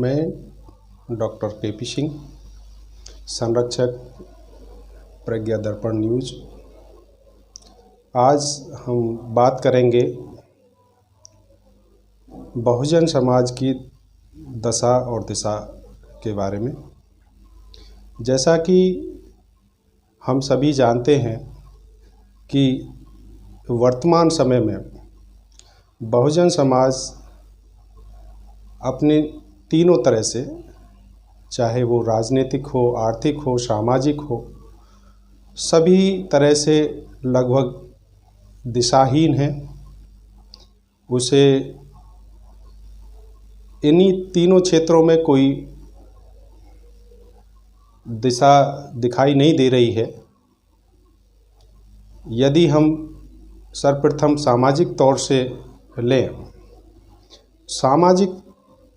मैं doctor KP. Singh, संरक्षक प्रज्ञा दर्पण न्यूज। आज हम बात करेंगे बहुजन समाज की दशा और दिशा के बारे में। जैसा कि हम सभी जानते हैं कि वर्तमान समय में बहुजन समाज अपने तीनों तरह से, चाहे वो राजनीतिक हो, आर्थिक हो, सामाजिक हो, सभी तरह से लगभग दिशाहीन है। उसे इन्हीं तीनों क्षेत्रों में कोई दिशा दिखाई नहीं दे रही है। यदि हम सर्वप्रथम सामाजिक तौर से लें, सामाजिक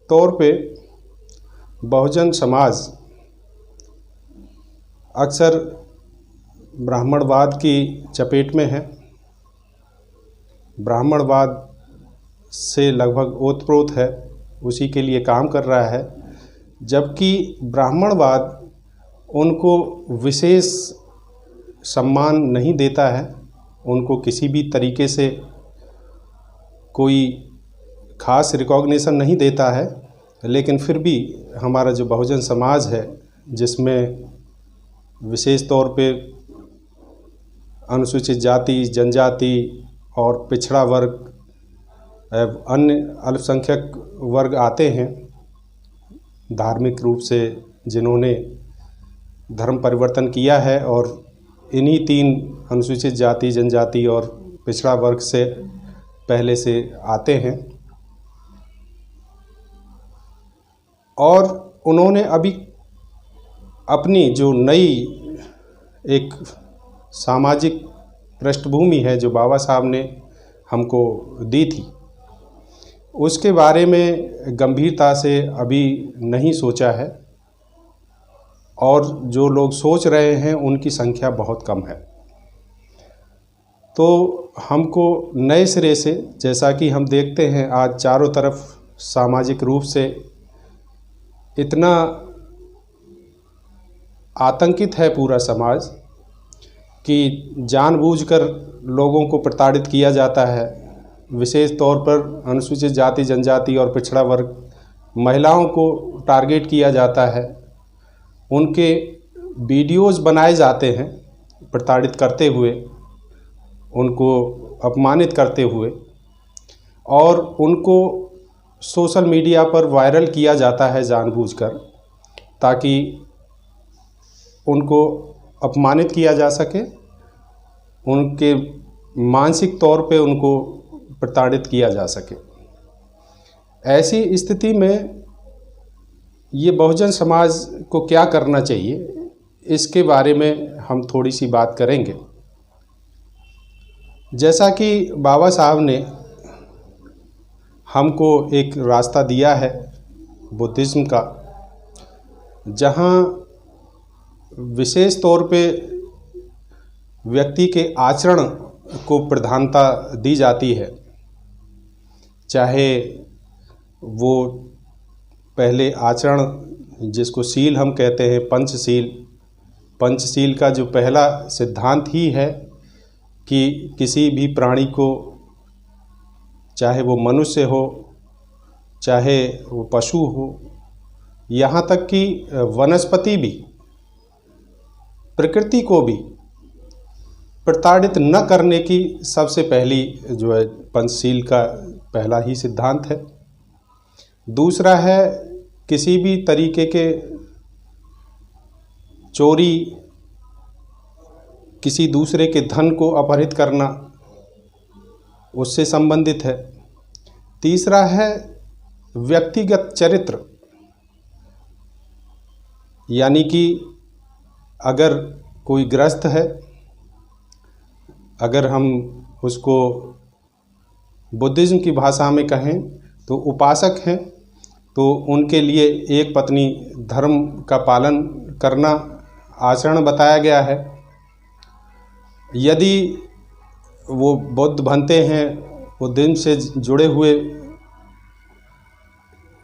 तौर पे बहुजन समाज अक्सर ब्राह्मणवाद की चपेट में है। ब्राह्मणवाद से लगभग ओतप्रोत है, उसी के लिए काम कर रहा है। जबकि ब्राह्मणवाद उनको विशेष सम्मान नहीं देता है, उनको किसी भी तरीके से कोई खास रिकॉग्निशन नहीं देता है। लेकिन फिर भी हमारा जो बहुजन समाज है, जिसमें विशेष तौर पे अनुसूचित जाति, जनजाति और पिछड़ा वर्ग, अन्य अल्पसंख्यक वर्ग आते हैं, धार्मिक रूप से जिन्होंने धर्म परिवर्तन किया है, और इन्हीं तीन अनुसूचित जाति, जनजाति और पिछड़ा वर्ग से पहले से आते हैं। और उन्होंने अभी अपनी जो नई एक सामाजिक पृष्ठभूमि है, जो बाबा साहब ने हमको दी थी, उसके बारे में गंभीरता से अभी नहीं सोचा है। और जो लोग सोच रहे हैं उनकी संख्या बहुत कम है। तो हमको नए सिरे से, जैसा कि हम देखते हैं आज चारों तरफ सामाजिक रूप से इतना आतंकित है पूरा समाज कि जानबूझकर लोगों को प्रताड़ित किया जाता है। विशेष तौर पर अनुसूचित जाति, जनजाति और पिछड़ा वर्ग, महिलाओं को टारगेट किया जाता है। उनके वीडियोज़ बनाए जाते हैं प्रताड़ित करते हुए, उनको अपमानित करते हुए, और उनको सोशल मीडिया पर वायरल किया जाता है जानबूझकर, ताकि उनको अपमानित किया जा सके, उनके मानसिक तौर पे उनको प्रताड़ित किया जा सके। ऐसी स्थिति में ये बहुजन समाज को क्या करना चाहिए, इसके बारे में हम थोड़ी सी बात करेंगे। जैसा कि बाबा साहब ने हमको एक रास्ता दिया है बुद्धिज़्म का, जहाँ विशेष तौर पे व्यक्ति के आचरण को प्रधानता दी जाती है। चाहे वो पहले आचरण, जिसको शील हम कहते हैं, पंचशील, पंचशील का जो पहला सिद्धांत ही है कि किसी भी प्राणी को, चाहे वो मनुष्य हो, चाहे वो पशु हो, यहाँ तक कि वनस्पति भी, प्रकृति को भी प्रताड़ित न करने की सबसे पहली जो है पंचशील का पहला ही सिद्धांत है। दूसरा है किसी भी तरीके के चोरी, किसी दूसरे के धन को अपहरित करना, उससे संबंधित है। तीसरा है व्यक्तिगत चरित्र, यानी कि अगर कोई ग्रस्त है, अगर हम उसको बुद्धिज़्म की भाषा में कहें तो उपासक हैं, तो उनके लिए एक पत्नी धर्म का पालन करना आचरण बताया गया है। यदि वो बौद्ध बनते हैं, बुद्धिज़्म से जुड़े हुए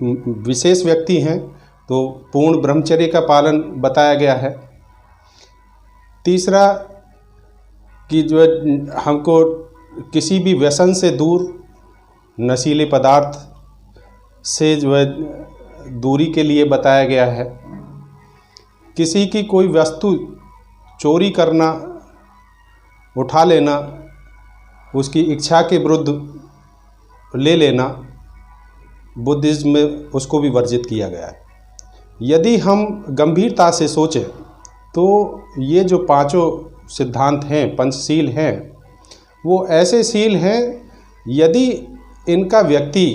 विशेष व्यक्ति हैं तो पूर्ण ब्रह्मचर्य का पालन बताया गया है। तीसरा कि जो है हमको किसी भी व्यसन से दूर, नशीले पदार्थ से जो है दूरी के लिए बताया गया है। किसी की कोई वस्तु चोरी करना, उठा लेना, उसकी इच्छा के विरुद्ध ले लेना, बुद्धिज्म में उसको भी वर्जित किया गया है। यदि हम गंभीरता से सोचें तो ये जो पांचों सिद्धांत हैं, पंचशील हैं, वो ऐसे शील हैं यदि इनका व्यक्ति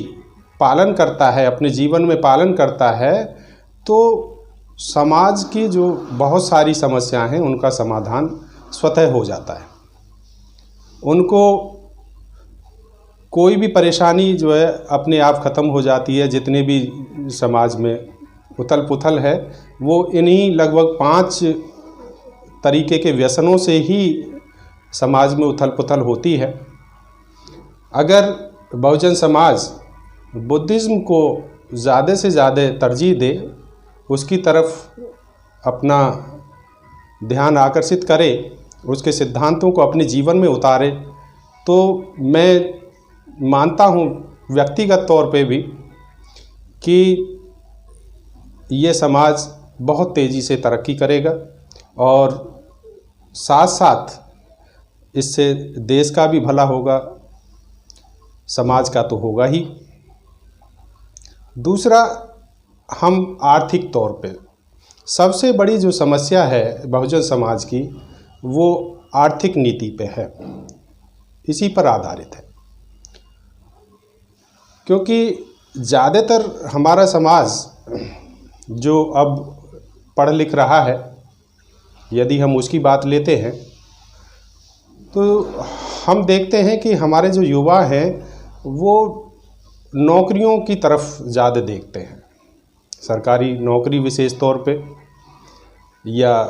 पालन करता है, अपने जीवन में पालन करता है, तो समाज की जो बहुत सारी समस्याएं हैं उनका समाधान स्वतः हो जाता है। उनको कोई भी परेशानी जो है अपने आप ख़त्म हो जाती है। जितने भी समाज में उथल पुथल है वो इन्हीं लगभग 5 तरीके के व्यसनों से ही समाज में उथल पुथल होती है। अगर बहुजन समाज बुद्धिज़्म को ज़्यादा से ज़्यादा तरजीह दे, उसकी तरफ अपना ध्यान आकर्षित करे, उसके सिद्धांतों को अपने जीवन में उतारे, तो मैं मानता हूँ व्यक्तिगत तौर पे भी कि ये समाज बहुत तेज़ी से तरक्की करेगा और साथ साथ इससे देश का भी भला होगा, समाज का तो होगा ही। दूसरा, हम आर्थिक तौर पे सबसे बड़ी जो समस्या है बहुजन समाज की, वो आर्थिक नीति पे है, इसी पर आधारित है। क्योंकि ज़्यादातर हमारा समाज जो अब पढ़ लिख रहा है, यदि हम उसकी बात लेते हैं तो हम देखते हैं कि हमारे जो युवा हैं वो नौकरियों की तरफ ज़्यादा देखते हैं। सरकारी नौकरी विशेष तौर पे या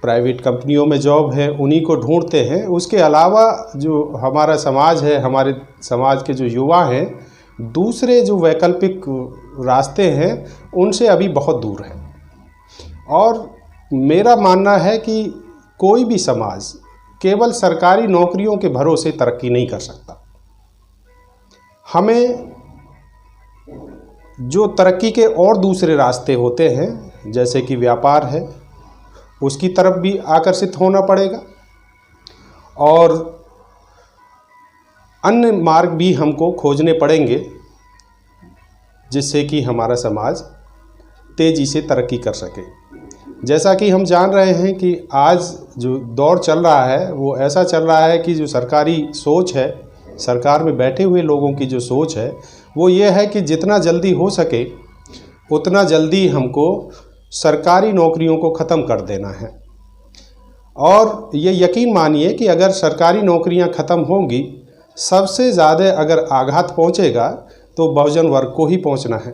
प्राइवेट कंपनियों में जॉब है, उन्हीं को ढूंढते हैं। उसके अलावा जो हमारा समाज है, हमारे समाज के जो युवा हैं, दूसरे जो वैकल्पिक रास्ते हैं उनसे अभी बहुत दूर है। और मेरा मानना है कि कोई भी समाज केवल सरकारी नौकरियों के भरोसे तरक्की नहीं कर सकता। हमें जो तरक्की के और दूसरे रास्ते होते हैं, जैसे कि व्यापार है, उसकी तरफ भी आकर्षित होना पड़ेगा और अन्य मार्ग भी हमको खोजने पड़ेंगे जिससे कि हमारा समाज तेज़ी से तरक्की कर सके। जैसा कि हम जान रहे हैं कि आज जो दौर चल रहा है वो ऐसा चल रहा है कि जो सरकारी सोच है, सरकार में बैठे हुए लोगों की जो सोच है वो ये है कि जितना जल्दी हो सके उतना जल्दी हमको सरकारी नौकरियों को ख़त्म कर देना है। और ये यकीन मानिए कि अगर सरकारी नौकरियां ख़त्म होंगी, सबसे ज़्यादा अगर आघात पहुंचेगा तो बहुजन वर्ग को ही पहुंचना है।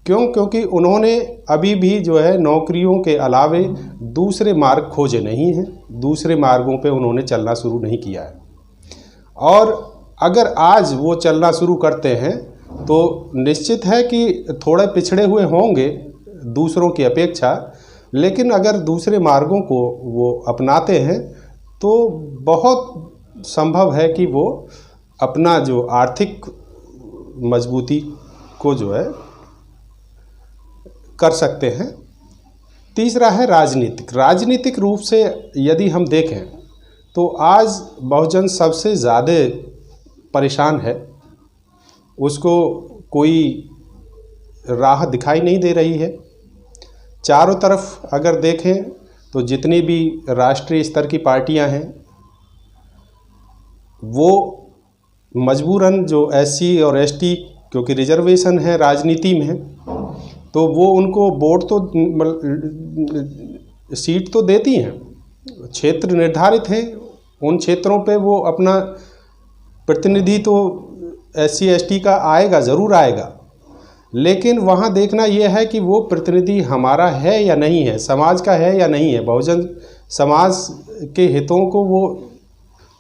क्योंकि उन्होंने अभी भी जो है नौकरियों के अलावे दूसरे मार्ग खोजे नहीं हैं, दूसरे मार्गों पे उन्होंने चलना शुरू नहीं किया है। और अगर आज वो चलना शुरू करते हैं तो निश्चित है कि थोड़े पिछड़े हुए होंगे दूसरों की अपेक्षा, लेकिन अगर दूसरे मार्गों को वो अपनाते हैं तो बहुत संभव है कि वो अपना जो आर्थिक मजबूती को जो है कर सकते हैं। तीसरा है राजनीतिक रूप से यदि हम देखें तो आज बहुजन सबसे ज़्यादा परेशान है, उसको कोई राह दिखाई नहीं दे रही है। चारों तरफ अगर देखें तो जितनी भी राष्ट्रीय स्तर की पार्टियां हैं वो मजबूरन जो एससी और एसटी, क्योंकि रिजर्वेशन है राजनीति में, तो वो उनको वोट तो सीट तो देती हैं, क्षेत्र निर्धारित हैं, उन क्षेत्रों पे वो अपना प्रतिनिधि तो एससी एसटी का आएगा, ज़रूर आएगा, लेकिन वहाँ देखना ये है कि वो प्रतिनिधि हमारा है या नहीं है, समाज का है या नहीं है, बहुजन समाज के हितों को वो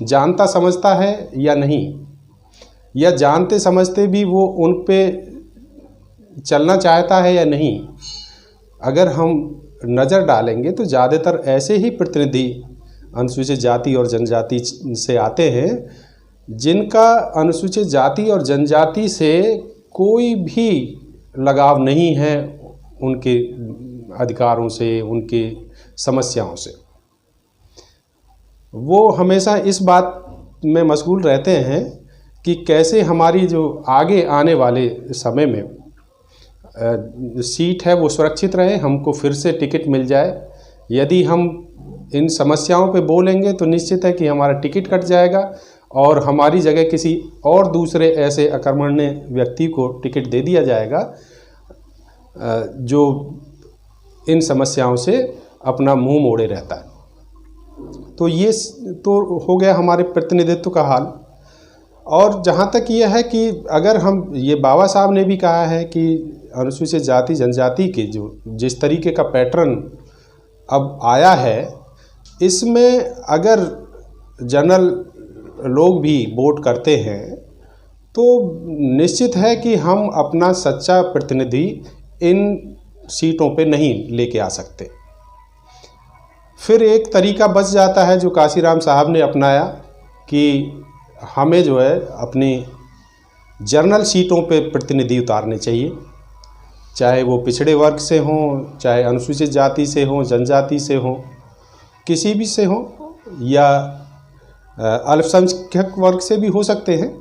जानता समझता है या नहीं, या जानते समझते भी वो उन पे चलना चाहता है या नहीं, अगर हम नज़र डालेंगे तो ज़्यादातर ऐसे ही प्रतिनिधि अनुसूचित जाति और जनजाति से आते हैं जिनका अनुसूचित जाति और जनजाति से कोई भी लगाव नहीं है, उनके अधिकारों से, उनके समस्याओं से। वो हमेशा इस बात में मशगूल रहते हैं कि कैसे हमारी जो आगे आने वाले समय में सीट है वो सुरक्षित रहे, हमको फिर से टिकट मिल जाए। यदि हम इन समस्याओं पे बोलेंगे तो निश्चित है कि हमारा टिकट कट जाएगा और हमारी जगह किसी और दूसरे ऐसे अकर्मण्य व्यक्ति को टिकट दे दिया जाएगा जो इन समस्याओं से अपना मुंह मोड़े रहता है। तो ये तो हो गया हमारे प्रतिनिधित्व का हाल। और जहाँ तक ये है कि अगर हम, ये बाबा साहब ने भी कहा है कि अनुसूचित जाति जनजाति के जो जिस तरीके का पैटर्न अब आया है, इसमें अगर जनरल लोग भी वोट करते हैं तो निश्चित है कि हम अपना सच्चा प्रतिनिधि इन सीटों पे नहीं लेके आ सकते। फिर एक तरीका बच जाता है जो काशीराम साहब ने अपनाया कि हमें जो है अपनी जनरल सीटों पे प्रतिनिधि उतारने चाहिए, चाहे वो पिछड़े वर्ग से हों, चाहे अनुसूचित जाति से हों, जनजाति से हों, किसी भी से हों, या अल्पसंख्यक वर्ग से भी हो सकते हैं।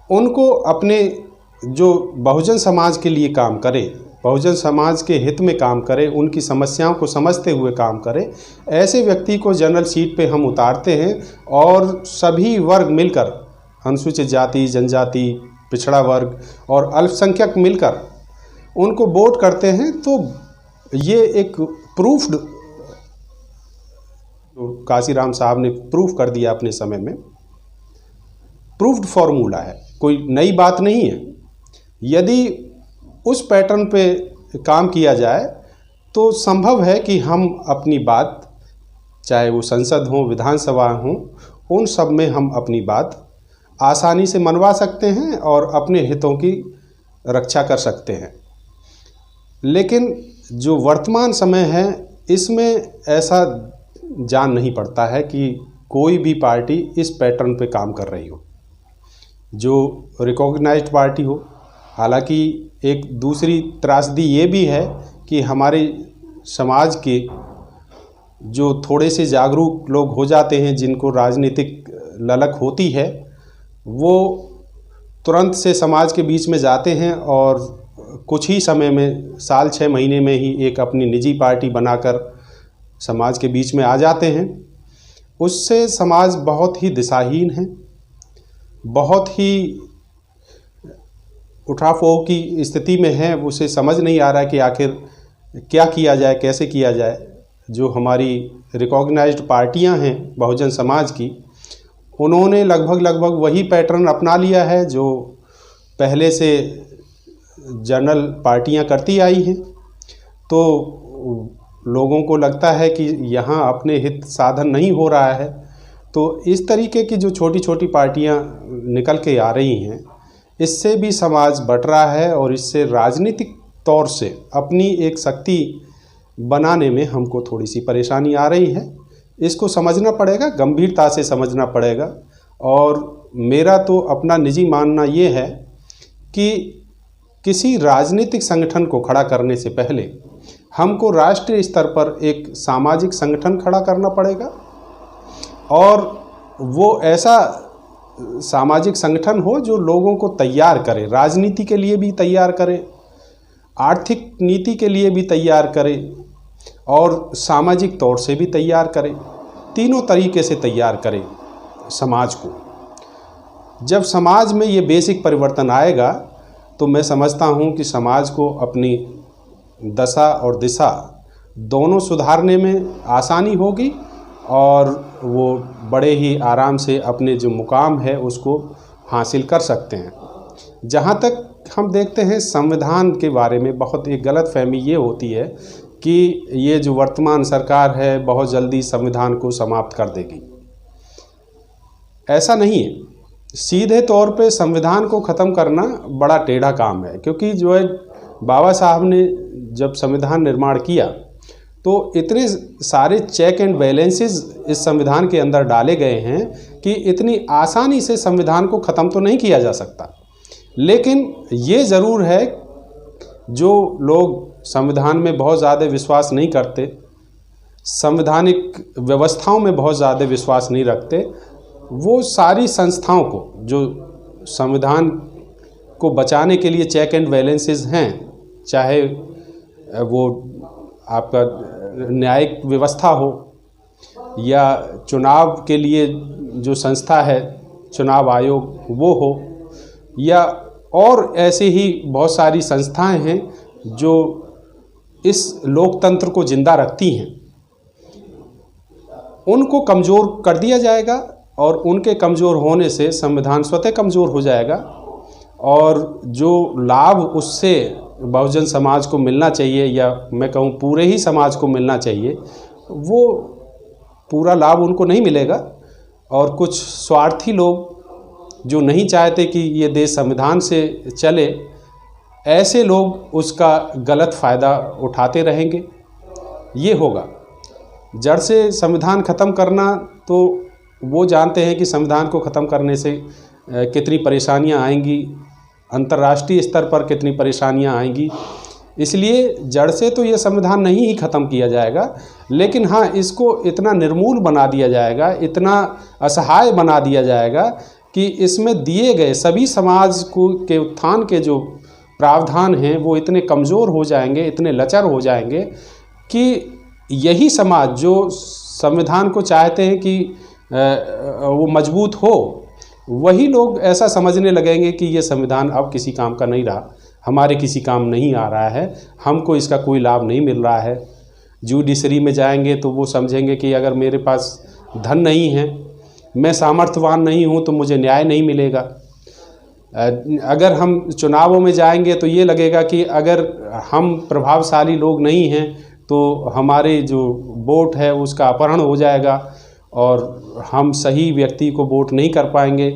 उनको अपने जो बहुजन समाज के लिए काम करे, बहुजन समाज के हित में काम करे, उनकी समस्याओं को समझते हुए काम करे, ऐसे व्यक्ति को जनरल सीट पे हम उतारते हैं और सभी वर्ग मिलकर, अनुसूचित जाति, जनजाति, पिछड़ा वर्ग और अल्पसंख्यक मिलकर उनको वोट करते हैं। तो ये एक प्रूफ्ड, काशीराम साहब ने प्रूफ कर दिया अपने समय में, प्रूफ्ड फॉर्मूला है, कोई नई बात नहीं है। यदि उस पैटर्न पे काम किया जाए तो संभव है कि हम अपनी बात, चाहे वो संसद हो, विधानसभा हो, उन सब में हम अपनी बात आसानी से मनवा सकते हैं और अपने हितों की रक्षा कर सकते हैं। लेकिन जो वर्तमान समय है इसमें ऐसा जान नहीं पड़ता है कि कोई भी पार्टी इस पैटर्न पे काम कर रही हो, जो रिकॉग्नाइज्ड पार्टी हो। हालांकि एक दूसरी त्रासदी ये भी है कि हमारे समाज के जो थोड़े से जागरूक लोग हो जाते हैं, जिनको राजनीतिक ललक होती है, वो तुरंत से समाज के बीच में जाते हैं और कुछ ही समय में, साल 6 महीने में ही एक अपनी निजी पार्टी बनाकर समाज के बीच में आ जाते हैं। उससे समाज बहुत ही दिशाहीन है, बहुत ही उठाफोह की स्थिति में है। उसे समझ नहीं आ रहा है कि आखिर क्या किया जाए, कैसे किया जाए। जो हमारी रिकॉग्नाइज्ड पार्टियां हैं बहुजन समाज की, उन्होंने लगभग वही पैटर्न अपना लिया है जो पहले से जनरल पार्टियां करती आई हैं। तो लोगों को लगता है कि यहाँ अपने हित साधन नहीं हो रहा है, तो इस तरीके की जो छोटी छोटी पार्टियां निकल के आ रही हैं, इससे भी समाज बट रहा है और इससे राजनीतिक तौर से अपनी एक शक्ति बनाने में हमको थोड़ी सी परेशानी आ रही है। इसको समझना पड़ेगा, गंभीरता से समझना पड़ेगा। और मेरा तो अपना निजी मानना ये है कि किसी राजनीतिक संगठन को खड़ा करने से पहले हमको राष्ट्रीय स्तर पर एक सामाजिक संगठन खड़ा करना पड़ेगा, और वो ऐसा सामाजिक संगठन हो जो लोगों को तैयार करे, राजनीति के लिए भी तैयार करे, आर्थिक नीति के लिए भी तैयार करे और सामाजिक तौर से भी तैयार करे। तीनों तरीके से तैयार करे समाज को। जब समाज में ये बेसिक परिवर्तन आएगा तो मैं समझता हूँ कि समाज को अपनी दशा और दिशा दोनों सुधारने में आसानी होगी और वो बड़े ही आराम से अपने जो मुकाम है उसको हासिल कर सकते हैं। जहाँ तक हम देखते हैं संविधान के बारे में बहुत एक गलतफहमी ये होती है कि ये जो वर्तमान सरकार है बहुत जल्दी संविधान को समाप्त कर देगी। ऐसा नहीं है। सीधे तौर पे संविधान को ख़त्म करना बड़ा टेढ़ा काम है, क्योंकि जो है बाबा साहब ने जब संविधान निर्माण किया तो इतने सारे चेक एंड बैलेंसेस इस संविधान के अंदर डाले गए हैं कि इतनी आसानी से संविधान को ख़त्म तो नहीं किया जा सकता। लेकिन ये ज़रूर है, जो लोग संविधान में बहुत ज़्यादा विश्वास नहीं करते, संवैधानिक व्यवस्थाओं में बहुत ज़्यादा विश्वास नहीं रखते, वो सारी संस्थाओं को जो संविधान को बचाने के लिए चेक एंड बैलेंसेस हैं, चाहे वो आपका न्यायिक व्यवस्था हो या चुनाव के लिए जो संस्था है चुनाव आयोग वो हो, या और ऐसे ही बहुत सारी संस्थाएं हैं जो इस लोकतंत्र को जिंदा रखती हैं, उनको कमज़ोर कर दिया जाएगा और उनके कमज़ोर होने से संविधान स्वतः कमज़ोर हो जाएगा। और जो लाभ उससे बहुजन समाज को मिलना चाहिए, या मैं कहूँ पूरे ही समाज को मिलना चाहिए, वो पूरा लाभ उनको नहीं मिलेगा। और कुछ स्वार्थी लोग जो नहीं चाहते कि ये देश संविधान से चले, ऐसे लोग उसका गलत फ़ायदा उठाते रहेंगे। ये होगा। जड़ से संविधान ख़त्म करना, तो वो जानते हैं कि संविधान को ख़त्म करने से कितनी परेशानियां आएंगी, अंतर्राष्ट्रीय स्तर पर कितनी परेशानियां आएंगी। इसलिए जड़ से तो ये संविधान नहीं ही ख़त्म किया जाएगा, लेकिन हाँ, इसको इतना निर्मूल बना दिया जाएगा, इतना असहाय बना दिया जाएगा कि इसमें दिए गए सभी समाज को के उत्थान के जो प्रावधान हैं वो इतने कमज़ोर हो जाएंगे, इतने लचर हो जाएंगे कि यही समाज जो संविधान को चाहते हैं कि वो मजबूत हो, वही लोग ऐसा समझने लगेंगे कि ये संविधान अब किसी काम का नहीं रहा, हमारे किसी काम नहीं आ रहा है, हमको इसका कोई लाभ नहीं मिल रहा है। जुडिशरी में जाएंगे तो वो समझेंगे कि अगर मेरे पास धन नहीं है, मैं सामर्थ्यवान नहीं हूँ, तो मुझे न्याय नहीं मिलेगा। अगर हम चुनावों में जाएंगे तो ये लगेगा कि अगर हम प्रभावशाली लोग नहीं हैं तो हमारे जो वोट है उसका अपहरण हो जाएगा और हम सही व्यक्ति को वोट नहीं कर पाएंगे।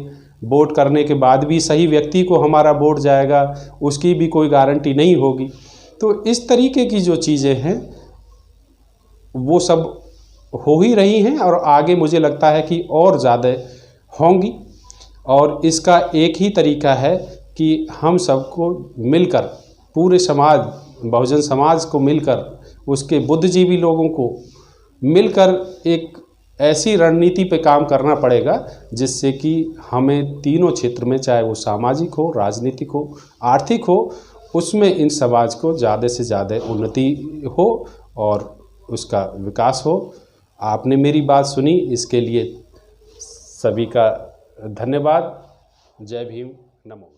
वोट करने के बाद भी सही व्यक्ति को हमारा वोट जाएगा, उसकी भी कोई गारंटी नहीं होगी। तो इस तरीके की जो चीज़ें हैं वो सब हो ही रही हैं और आगे मुझे लगता है कि और ज़्यादा होंगी। और इसका एक ही तरीका है कि हम सबको मिलकर, पूरे समाज, बहुजन समाज को मिलकर, उसके बुद्धिजीवी लोगों को मिलकर एक ऐसी रणनीति पे काम करना पड़ेगा जिससे कि हमें तीनों क्षेत्र में, चाहे वो सामाजिक हो, राजनीतिक हो, आर्थिक हो, उसमें इन समाज को ज़्यादा से ज़्यादा उन्नति हो और उसका विकास हो। आपने मेरी बात सुनी, इसके लिए सभी का धन्यवाद। जय भीम, नमो।